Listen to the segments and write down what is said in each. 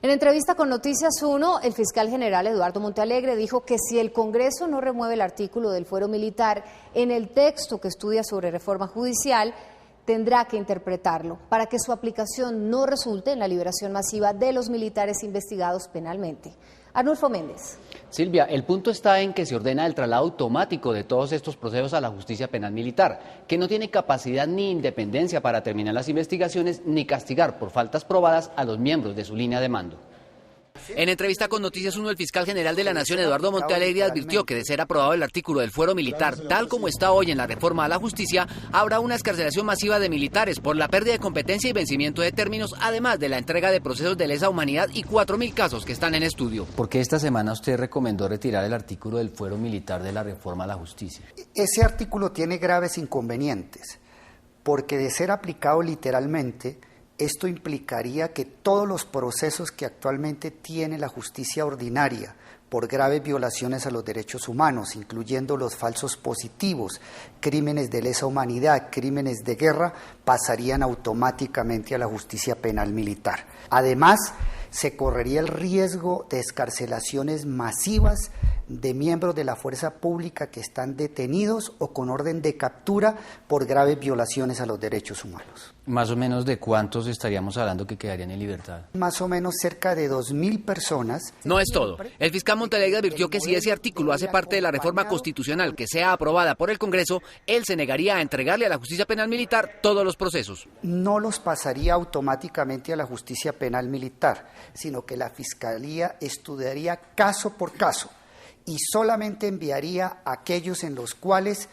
En entrevista con Noticias 1, el fiscal general Eduardo Montealegre dijo que si el Congreso no remueve el artículo del fuero militar en el texto que estudia sobre reforma judicial, tendrá que interpretarlo para que su aplicación no resulte en la liberación masiva de los militares investigados penalmente. Arnulfo Méndez. Silvia, el punto está en que se ordena el traslado automático de todos estos procesos a la justicia penal militar, que no tiene capacidad ni independencia para terminar las investigaciones ni castigar por faltas probadas a los miembros de su línea de mando. En entrevista con Noticias 1, el fiscal general de la Nación, Eduardo Montealegre, advirtió que de ser aprobado el artículo del fuero militar, tal como está hoy en la reforma a la justicia, habrá una excarcelación masiva de militares por la pérdida de competencia y vencimiento de términos, además de la entrega de procesos de lesa humanidad y 4.000 casos que están en estudio. ¿Por qué esta semana usted recomendó retirar el artículo del fuero militar de la reforma a la justicia? Ese artículo tiene graves inconvenientes, porque de ser aplicado literalmente, esto implicaría que todos los procesos que actualmente tiene la justicia ordinaria por graves violaciones a los derechos humanos, incluyendo los falsos positivos, crímenes de lesa humanidad, crímenes de guerra, pasarían automáticamente a la justicia penal militar. Además, se correría el riesgo de excarcelaciones masivas de miembros de la fuerza pública que están detenidos o con orden de captura por graves violaciones a los derechos humanos. ¿Más o menos de cuántos estaríamos hablando que quedarían en libertad? Más o menos cerca de 2.000 personas. No es todo. El fiscal Montealegre advirtió que si ese artículo hace parte de la reforma constitucional que sea aprobada por el Congreso, él se negaría a entregarle a la justicia penal militar todos los procesos. No los pasaría automáticamente a la justicia penal militar, sino que la Fiscalía estudiaría caso por caso y solamente enviaría aquellos en los cuales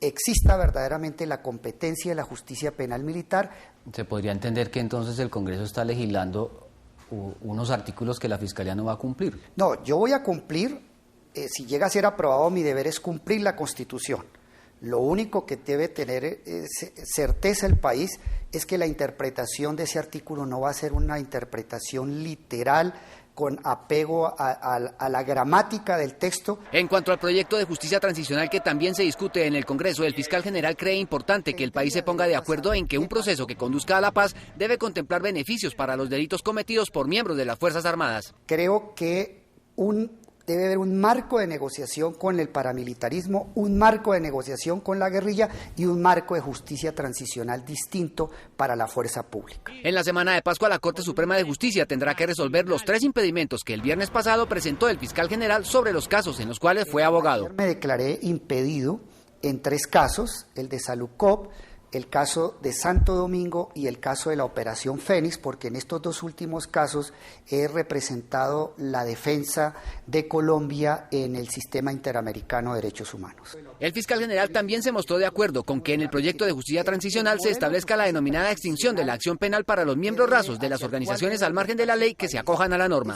exista verdaderamente la competencia de la justicia penal militar. ¿Se podría entender que entonces el Congreso está legislando unos artículos que la Fiscalía no va a cumplir? No, yo voy a cumplir, si llega a ser aprobado, mi deber es cumplir la Constitución. Lo único que debe tener certeza el país es que la interpretación de ese artículo no va a ser una interpretación literal, con apego a la gramática del texto. En cuanto al proyecto de justicia transicional que también se discute en el Congreso, el fiscal general cree importante que el país se ponga de acuerdo en que un proceso que conduzca a la paz debe contemplar beneficios para los delitos cometidos por miembros de las Fuerzas Armadas. Creo que debe haber un marco de negociación con el paramilitarismo, un marco de negociación con la guerrilla y un marco de justicia transicional distinto para la fuerza pública. En la semana de Pascua, la Corte Suprema de Justicia tendrá que resolver los 3 impedimentos que el viernes pasado presentó el fiscal general sobre los casos en los cuales fue abogado. Me declaré impedido en 3 casos, el de Salucop, el caso de Santo Domingo y el caso de la Operación Fénix, porque en estos 2 últimos casos he representado la defensa de Colombia en el sistema interamericano de derechos humanos. El fiscal general también se mostró de acuerdo con que en el proyecto de justicia transicional se establezca la denominada extinción de la acción penal para los miembros rasos de las organizaciones al margen de la ley que se acojan a la norma.